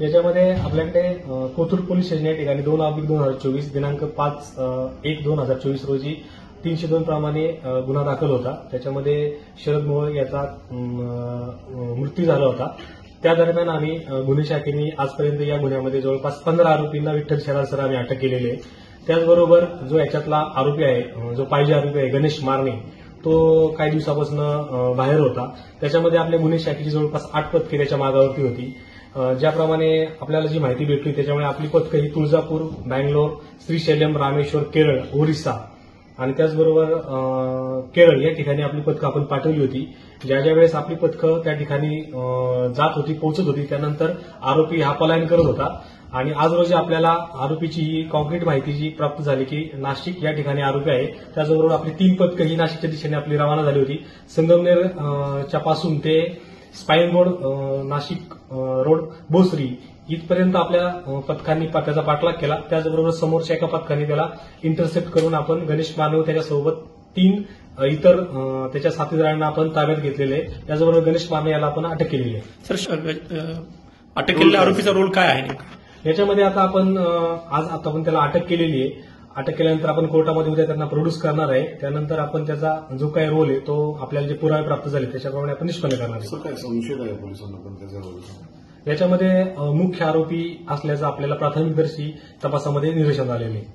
याच्यामध्ये आपल्याकडे Kothrud police station या ठिकाणी 2/2024 दिनांक 5/1/2024 रोजी 302 प्रमाणे गुन्हा दाखल होता। त्याच्यामध्ये शरद मोहोळ याचा मृत्यू झाला होता। त्या दरम्यान आम्ही गुन्हे शाखेने आजपर्यंत या गुन्ह्यामध्ये जवळपास 15 आरोपींना विठ्ठल शरासर आम्ही अटक केलेली आहे। त्याचबरोबर जो याच्यातला आरोपी आहे, जो पाहिजे आरोपी आहे गणेश मारणे, तो काही दिवसापासून बाहेर होता। त्याच्यामध्ये आपल्या गुन्हे शाखेची जवळपास 8 पथके त्याच्या मागावरती होती। ज्याप्रमाणे आपल्याला जी माहिती भेटली त्याच्यामुळे आपली पथकं ही तुळजापूर, बँगलोर, श्रीशैल्यम, रामेश्वर, केरळ, ओरिसा आणि त्याचबरोबर केरळ या ठिकाणी आपली पथकं आपण पाठवली होती। ज्या वेळेस आपली पथकं त्या ठिकाणी जात होती, पोहोचत होती, त्यानंतर आरोपी हा पलायन करत होता आणि आज रोजी आपल्याला आरोपीची ही कॉन्क्रीट माहिती जी प्राप्त झाली की नाशिक या ठिकाणी आरोपी आहे। त्याचबरोबर आपली 3 पथकं ही नाशिकच्या दिशेने आपली रवाना झाली होती। संगमनेरच्या पासून ते Spine Road, Nashik Road, Bhosari इथपर्यंत आपल्या पथकांनी त्याचा पाठलाग केला। त्याचबरोबर समोरच्या एका पथकाने त्याला इंटरसेप्ट करून आपण गणेश मानव त्याच्यासोबत 3 इतर त्याच्या साथीदारांना आपण ताब्यात घेतलेले आहे। त्याचबरोबर गणेश मानव याला आपण अटक केलेली आहे। सर, अटक केलेल्या आरोपीचा रोल काय आहे? याच्यामध्ये आता आपण त्याला अटक केलेली आहे। अटक केल्यानंतर आपण कोर्टामध्ये उद्या त्यांना प्रोड्यूस करणार आहे। त्यानंतर आपण त्याचा जो काही रोल आहे तो आपल्याला जे पुरावे प्राप्त झाले त्याच्याप्रमाणे आपण निष्पन्न करणार आहे। काय संशय आहे पोलिसांना पण त्याचा रोल? याच्यामध्ये मुख्य आरोपी असल्याचं आपल्याला प्राथमिकदर्शी तपासामध्ये निदर्शनास आलेले आहे।